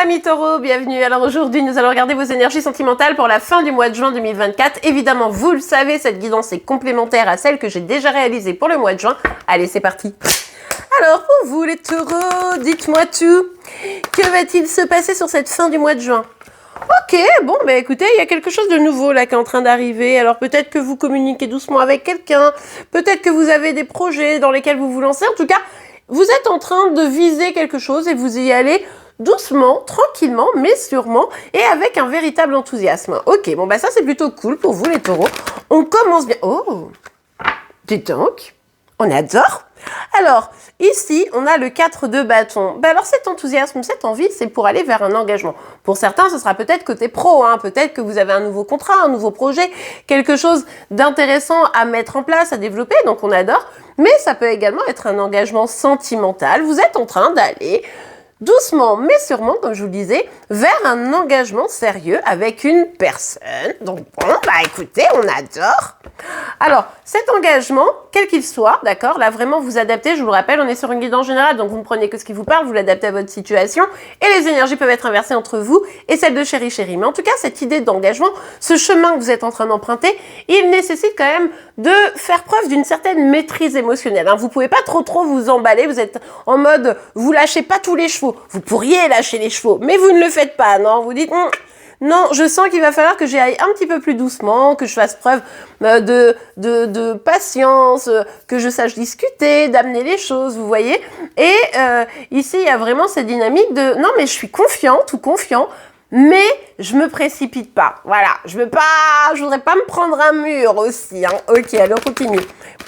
amis taureaux, bienvenue. Alors aujourd'hui, nous allons regarder vos énergies sentimentales pour la fin du mois de juin 2024. Évidemment, vous le savez, cette guidance est complémentaire à celle que j'ai déjà réalisée pour le mois de juin. Allez, c'est parti. Alors pour vous les taureaux, dites-moi tout. Que va-t-il se passer sur cette fin du mois de juin? Ok, bon, bah écoutez, il y a quelque chose de nouveau là qui est en train d'arriver. Alors peut-être que vous communiquez doucement avec quelqu'un, peut-être que vous avez des projets dans lesquels vous vous lancez. En tout cas, vous êtes en train de viser quelque chose et vous y allez doucement, tranquillement, mais sûrement, et avec un véritable enthousiasme. Ok, bon bah ça c'est plutôt cool pour vous les taureaux. On commence bien. Oh, dites donc, on adore. Alors, ici, on a le 4 de bâton. Ben alors, cet enthousiasme, cette envie, c'est pour aller vers un engagement. Pour certains, ce sera peut-être côté pro, hein. Peut-être que vous avez un nouveau contrat, un nouveau projet, quelque chose d'intéressant à mettre en place, à développer, donc on adore. Mais ça peut également être un engagement sentimental. Vous êtes en train d'aller doucement, mais sûrement, comme je vous le disais, vers un engagement sérieux avec une personne. Donc bon, bah écoutez, on adore. Alors, cet engagement, quel qu'il soit, d'accord, là vraiment vous adaptez, je vous le rappelle, on est sur une guidance générale, donc vous ne prenez que ce qui vous parle, vous l'adaptez à votre situation, et les énergies peuvent être inversées entre vous et celles de chéri. Mais en tout cas, cette idée d'engagement, ce chemin que vous êtes en train d'emprunter, il nécessite quand même de faire preuve d'une certaine maîtrise émotionnelle. Hein. Vous pouvez pas trop vous emballer, vous êtes en mode, vous lâchez pas tous les chevaux. Vous pourriez lâcher les chevaux, mais vous ne le faites pas, non, vous dites... Non, je sens qu'il va falloir que j'y aille un petit peu plus doucement, que je fasse preuve de patience, que je sache discuter, d'amener les choses, vous voyez. Et ici, il y a vraiment cette dynamique de « Non, mais je suis confiante ou confiant, mais je me précipite pas. » Voilà, je voudrais pas me prendre un mur aussi. Hein. Ok, alors on continue.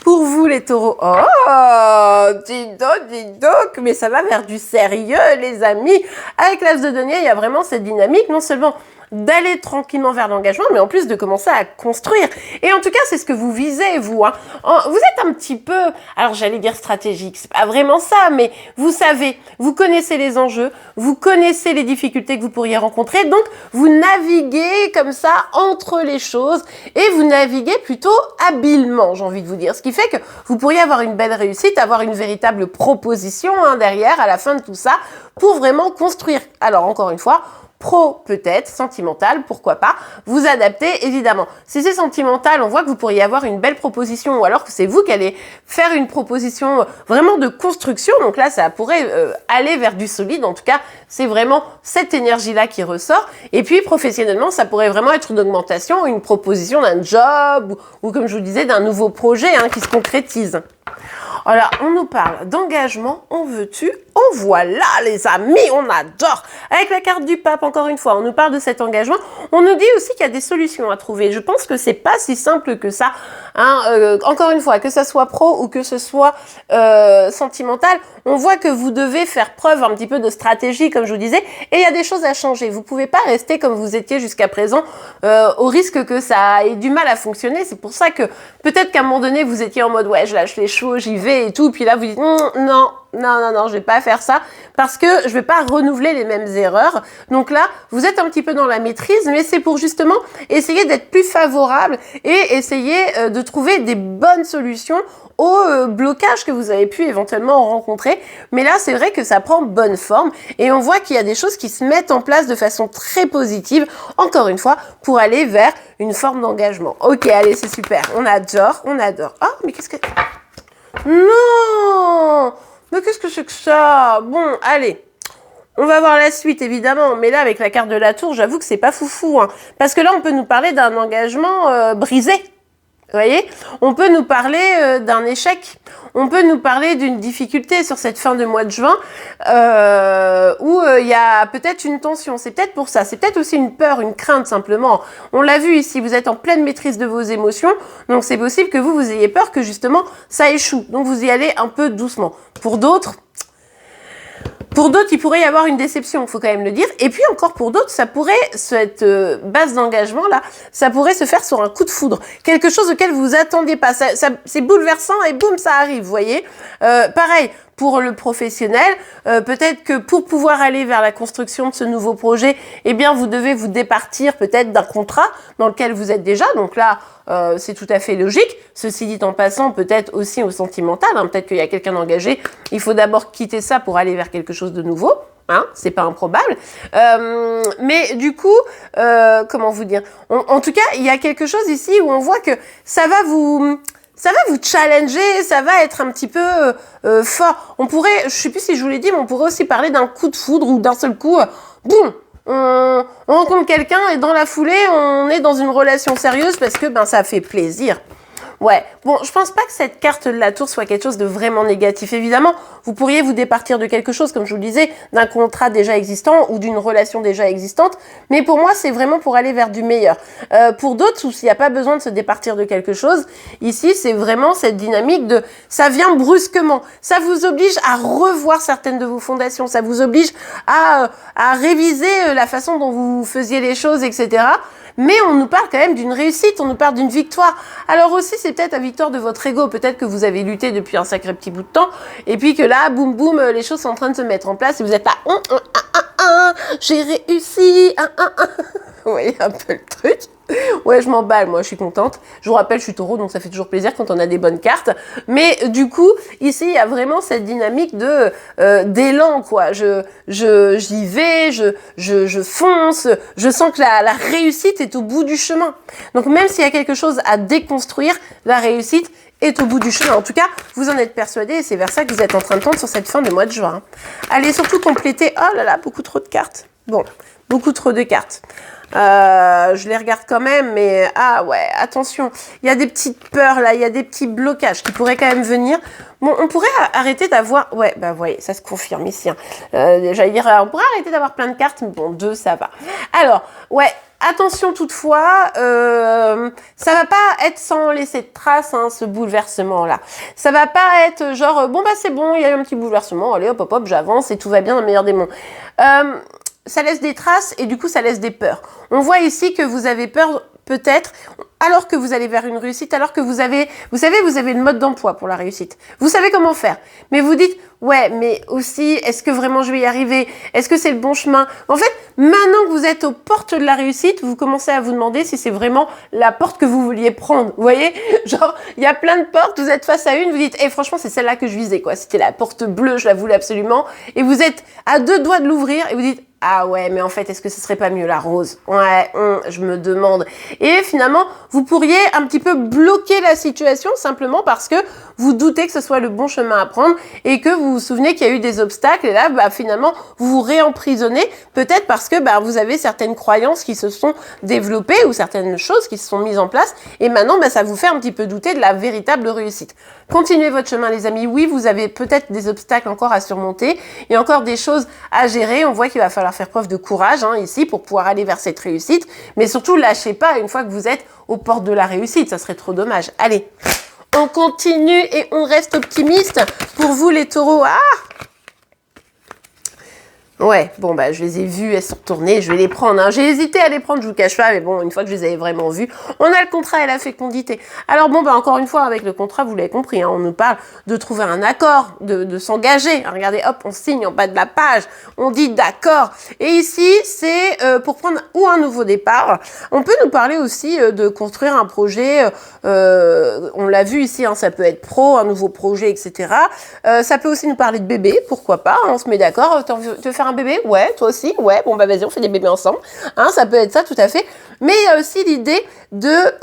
Pour vous, les taureaux, oh, dis donc, mais ça va vers du sérieux, les amis. Avec l'as de denier, il y a vraiment cette dynamique, non seulement d'aller tranquillement vers l'engagement, mais en plus de commencer à construire. Et en tout cas, c'est ce que vous visez, vous. Hein. Vous êtes un petit peu, alors j'allais dire stratégique, c'est pas vraiment ça, mais vous savez, vous connaissez les enjeux, vous connaissez les difficultés que vous pourriez rencontrer, donc vous naviguez comme ça entre les choses, et vous naviguez plutôt habilement, j'ai envie de vous dire. Ce qui fait que vous pourriez avoir une belle réussite, avoir une véritable proposition hein, derrière, à la fin de tout ça, pour vraiment construire. Alors, encore une fois, pro peut-être, sentimental, pourquoi pas, vous adaptez évidemment. Si c'est sentimental, on voit que vous pourriez avoir une belle proposition ou alors que c'est vous qui allez faire une proposition vraiment de construction, donc là ça pourrait aller vers du solide, en tout cas c'est vraiment cette énergie-là qui ressort, et puis professionnellement ça pourrait vraiment être une augmentation, une proposition d'un job ou comme je vous disais d'un nouveau projet hein, qui se concrétise. Alors, on nous parle d'engagement, en veux-tu, en voilà les amis, on adore. Avec la carte du pape, encore une fois, on nous parle de cet engagement. On nous dit aussi qu'il y a des solutions à trouver. Je pense que c'est pas si simple que ça. Hein. Encore une fois, que ça soit pro ou que ce soit sentimental, on voit que vous devez faire preuve un petit peu de stratégie, comme je vous disais, et il y a des choses à changer. Vous pouvez pas rester comme vous étiez jusqu'à présent, au risque que ça ait du mal à fonctionner. C'est pour ça que peut-être qu'à un moment donné, vous étiez en mode « ouais, je lâche les chevaux, j'y vais et tout », puis là, vous dites « non, je vais pas faire ça parce que je vais pas renouveler les mêmes erreurs. » Donc là, vous êtes un petit peu dans la maîtrise, mais c'est pour justement essayer d'être plus favorable et essayer de trouver des bonnes solutions aux blocages que vous avez pu éventuellement rencontrer. Mais là, c'est vrai que ça prend bonne forme et on voit qu'il y a des choses qui se mettent en place de façon très positive, encore une fois, pour aller vers une forme d'engagement. Ok, allez, c'est super. On adore. Oh, mais qu'est-ce que... Non! Mais qu'est-ce que c'est que ça? Bon, allez. On va voir la suite, évidemment. Mais là, avec la carte de la tour, j'avoue que c'est pas foufou. Hein. Parce que là, on peut nous parler d'un engagement brisé. Vous voyez? On peut nous parler d'un échec. On peut nous parler d'une difficulté sur cette fin de mois de juin où il y a peut-être une tension. C'est peut-être pour ça. C'est peut-être aussi une peur, une crainte simplement. On l'a vu ici, vous êtes en pleine maîtrise de vos émotions. Donc c'est possible que vous ayez peur que justement ça échoue. Donc vous y allez un peu doucement. Pour d'autres, il pourrait y avoir une déception, il faut quand même le dire. Et puis encore pour d'autres, ça pourrait, cette base d'engagement-là, ça pourrait se faire sur un coup de foudre. Quelque chose auquel vous attendiez pas. C'est bouleversant et boum, ça arrive, vous voyez. Pareil, pour le professionnel, peut-être que pour pouvoir aller vers la construction de ce nouveau projet, eh bien, vous devez vous départir peut-être d'un contrat dans lequel vous êtes déjà. Donc là, c'est tout à fait logique. Ceci dit en passant, peut-être aussi au sentimental. Hein, peut-être qu'il y a quelqu'un d'engagé. Il faut d'abord quitter ça pour aller vers quelque chose de nouveau. Hein, c'est pas improbable. Mais du coup, comment vous dire, en tout cas, il y a quelque chose ici où on voit que ça va vous challenger, ça va être un petit peu fort. On pourrait, je sais plus si je vous l'ai dit, mais on pourrait aussi parler d'un coup de foudre ou d'un seul coup, boum, on rencontre quelqu'un et dans la foulée, on est dans une relation sérieuse parce que ça fait plaisir. Ouais, bon, je pense pas que cette carte de la tour soit quelque chose de vraiment négatif. Évidemment, vous pourriez vous départir de quelque chose, comme je vous le disais, d'un contrat déjà existant ou d'une relation déjà existante. Mais pour moi, c'est vraiment pour aller vers du meilleur. Pour d'autres, où s'il n'y a pas besoin de se départir de quelque chose, ici, c'est vraiment cette dynamique de ça vient brusquement. Ça vous oblige à revoir certaines de vos fondations. Ça vous oblige à réviser la façon dont vous faisiez les choses, etc. Mais on nous parle quand même d'une réussite, on nous parle d'une victoire. Alors aussi, c'est peut-être la victoire de votre ego. Peut-être que vous avez lutté depuis un sacré petit bout de temps, et puis que là, boum boum, les choses sont en train de se mettre en place, et vous êtes là, j'ai réussi, Vous voyez un peu le truc. Ouais, je m'emballe, moi, je suis contente. Je vous rappelle, je suis taureau, donc ça fait toujours plaisir quand on a des bonnes cartes. Mais du coup, ici, il y a vraiment cette dynamique de d'élan, quoi. J'y vais, je fonce. Je sens que la réussite est au bout du chemin. Donc, même s'il y a quelque chose à déconstruire, la réussite est au bout du chemin. En tout cas, vous en êtes persuadé et c'est vers ça que vous êtes en train de tendre sur cette fin de mois de juin. Allez, surtout compléter. Oh là là, beaucoup trop de cartes. Bon, beaucoup trop de cartes. Je les regarde quand même, mais ah ouais, attention, il y a des petites peurs là, il y a des petits blocages qui pourraient quand même venir. Bon, on pourrait arrêter d'avoir, ouais, bah vous voyez, ça se confirme ici. Hein. J'allais dire, on pourrait arrêter d'avoir plein de cartes, mais bon, 2 ça va. Alors, ouais, attention toutefois, ça va pas être sans laisser de traces, hein, ce bouleversement-là. Ça va pas être genre, bon bah c'est bon, il y a eu un petit bouleversement, allez hop hop hop, j'avance et tout va bien dans le meilleur des mondes. Ça laisse des traces et du coup ça laisse des peurs. On voit ici que vous avez peur peut-être alors que vous allez vers une réussite, alors que vous avez le mode d'emploi pour la réussite. Vous savez comment faire. Mais vous dites, ouais, mais aussi, est-ce que vraiment je vais y arriver? Est-ce que c'est le bon chemin? En fait, maintenant que vous êtes aux portes de la réussite, vous commencez à vous demander si c'est vraiment la porte que vous vouliez prendre. Vous voyez? Genre, il y a plein de portes, vous êtes face à une, vous dites, franchement, c'est celle-là que je visais, quoi. C'était la porte bleue, je la voulais absolument. Et vous êtes à 2 doigts de l'ouvrir et vous dites, ah ouais, mais en fait, est-ce que ce serait pas mieux la rose? Ouais, je me demande. Et finalement, vous pourriez un petit peu bloquer la situation simplement parce que vous doutez que ce soit le bon chemin à prendre et que vous vous souvenez qu'il y a eu des obstacles et là, finalement, vous vous réemprisonnez peut-être parce que vous avez certaines croyances qui se sont développées ou certaines choses qui se sont mises en place et maintenant, ça vous fait un petit peu douter de la véritable réussite. Continuez votre chemin, les amis. Oui, vous avez peut-être des obstacles encore à surmonter et encore des choses à gérer. On voit qu'il va falloir faire preuve de courage ici pour pouvoir aller vers cette réussite. Mais surtout, lâchez pas une fois que vous êtes aux portes de la réussite. Ça serait trop dommage. Allez, on continue et on reste optimiste. Pour vous, les taureaux, ouais, bon, je les ai vues, elles sont retournées, je vais les prendre. Hein. J'ai hésité à les prendre, je vous cache pas, mais bon, une fois que je les avais vraiment vues, on a le contrat et la fécondité. Alors bon, encore une fois, avec le contrat, vous l'avez compris, on nous parle de trouver un accord, de s'engager. Regardez, hop, on signe en bas de la page, on dit d'accord. Et ici, c'est pour prendre ou un nouveau départ. On peut nous parler aussi de construire un projet, on l'a vu ici, ça peut être un nouveau projet, etc. Ça peut aussi nous parler de bébé, pourquoi pas, on se met d'accord, tu veux faire un bébé? Ouais, toi aussi? Ouais, bon vas-y, on fait des bébés ensemble. Ça peut être ça, tout à fait. Mais il y a aussi l'idée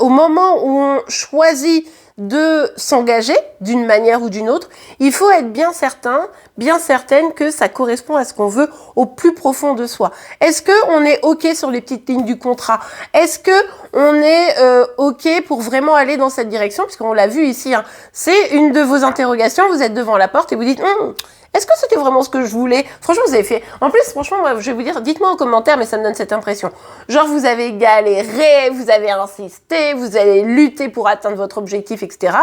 au moment où on choisit de s'engager d'une manière ou d'une autre, il faut être bien certain, bien certaine que ça correspond à ce qu'on veut au plus profond de soi. Est-ce qu'on est OK sur les petites lignes du contrat? Est-ce qu'on est OK pour vraiment aller dans cette direction? Puisqu'on l'a vu ici, c'est une de vos interrogations, vous êtes devant la porte et vous dites est-ce que c'était vraiment ce que je voulais? Franchement, vous avez fait... En plus, franchement, moi, je vais vous dire, dites-moi en commentaire, mais ça me donne cette impression. Genre, vous avez galéré, vous avez insisté, vous avez lutté pour atteindre votre objectif, etc.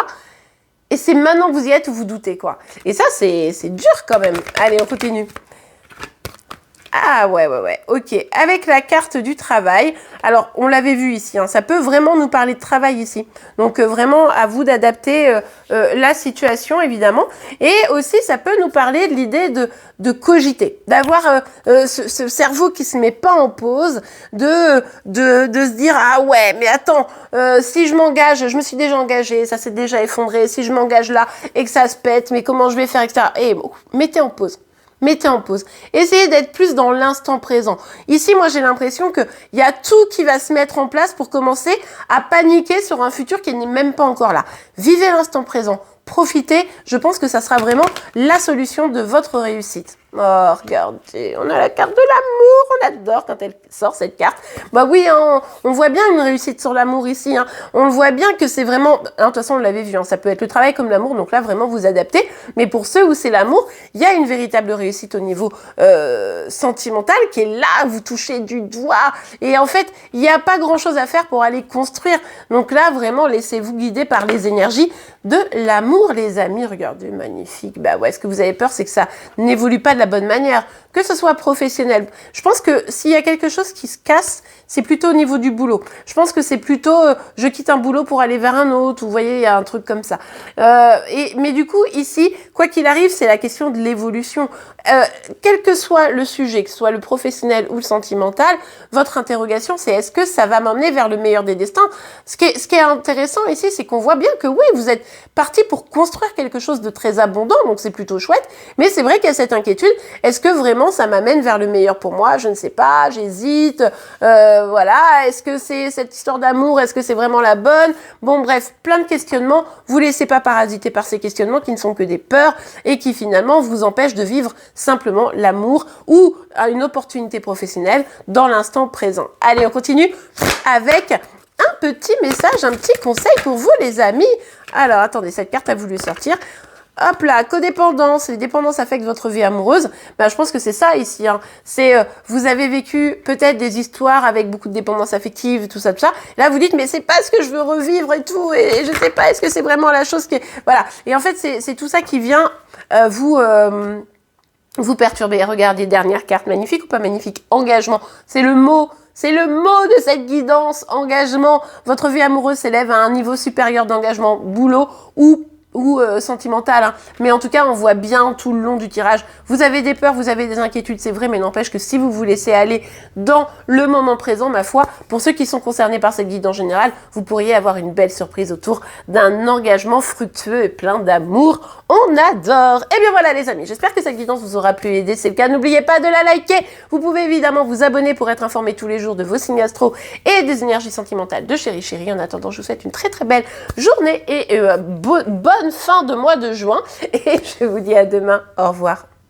Et c'est maintenant que vous y êtes où vous doutez, quoi. Et ça, c'est dur quand même. Allez, on continue. Ah ouais, ok. Avec la carte du travail, alors on l'avait vu ici, ça peut vraiment nous parler de travail ici. Donc vraiment à vous d'adapter la situation évidemment. Et aussi ça peut nous parler de l'idée de cogiter, d'avoir ce cerveau qui se met pas en pause, de se dire ah ouais mais attends, si je m'engage, je me suis déjà engagée, ça s'est déjà effondré, si je m'engage là et que ça se pète, mais comment je vais faire, etc. Et bon, mettez en pause. mettez en pause. Essayez d'être plus dans l'instant présent. Ici, moi, j'ai l'impression qu'il y a tout qui va se mettre en place pour commencer à paniquer sur un futur qui n'est même pas encore là. Vivez l'instant présent. Profitez, je pense que ça sera vraiment la solution de votre réussite. Oh, regardez, on a la carte de l'amour, on adore quand elle sort cette carte. Bah oui, hein, on voit bien une réussite sur l'amour ici. Hein. On le voit bien que c'est vraiment... De toute façon, on l'avait vu, hein, ça peut être le travail comme l'amour, donc là, vraiment, vous adaptez. Mais pour ceux où c'est l'amour, il y a une véritable réussite au niveau sentimental qui est là, vous touchez du doigt. Et en fait, il n'y a pas grand-chose à faire pour aller construire. Donc là, vraiment, laissez-vous guider par les énergies de l'amour, les amis. Regardez, magnifique. Bah ouais, ce que vous avez peur, c'est que ça n'évolue pas de la bonne manière, que ce soit professionnel. Je pense que s'il y a quelque chose qui se casse, c'est plutôt au niveau du boulot. Je pense que c'est plutôt je quitte un boulot pour aller vers un autre, vous voyez, il y a un truc comme ça. Mais du coup, ici, quoi qu'il arrive, c'est la question de l'évolution. Quel que soit le sujet, que ce soit le professionnel ou le sentimental, votre interrogation, c'est est-ce que ça va m'emmener vers le meilleur des destins? Ce qui est intéressant ici, c'est qu'on voit bien que oui, vous êtes parti pour construire quelque chose de très abondant, donc c'est plutôt chouette, mais c'est vrai qu'il y a cette inquiétude. Est-ce que vraiment ça m'amène vers le meilleur pour moi? Je ne sais pas, j'hésite. Voilà, est-ce que c'est cette histoire d'amour? Est-ce que c'est vraiment la bonne? Bon, bref, plein de questionnements. Vous laissez pas parasiter par ces questionnements qui ne sont que des peurs et qui finalement vous empêchent de vivre simplement l'amour ou une opportunité professionnelle dans l'instant présent. Allez, on continue avec un petit message, un petit conseil pour vous les amis. Alors, attendez, cette carte a voulu sortir. Hop là, codépendance, les dépendances affectent votre vie amoureuse. Ben, je pense que c'est ça ici. Hein. C'est vous avez vécu peut-être des histoires avec beaucoup de dépendance affective, tout ça, tout ça. Là, vous dites mais c'est pas ce que je veux revivre et tout, et je sais pas, est-ce que c'est vraiment la chose qui est... Voilà. Et en fait, c'est tout ça qui vient vous perturber. Regardez, dernière carte, magnifique ou pas magnifique? Engagement. C'est le mot de cette guidance, engagement. Votre vie amoureuse s'élève à un niveau supérieur d'engagement, boulot ou sentimental, hein. Mais en tout cas, on voit bien tout le long du tirage. Vous avez des peurs, vous avez des inquiétudes, c'est vrai, mais n'empêche que si vous vous laissez aller dans le moment présent, ma foi, pour ceux qui sont concernés par cette guide en général, vous pourriez avoir une belle surprise autour d'un engagement fructueux et plein d'amour. On adore! Et bien voilà les amis, j'espère que cette guidance vous aura plu et aidé. C'est le cas, n'oubliez pas de la liker. Vous pouvez évidemment vous abonner pour être informé tous les jours de vos signes astro et des énergies sentimentales de Chérie Chérie. En attendant, je vous souhaite une très très belle journée et bonne fin de mois de juin. Et je vous dis à demain. Au revoir.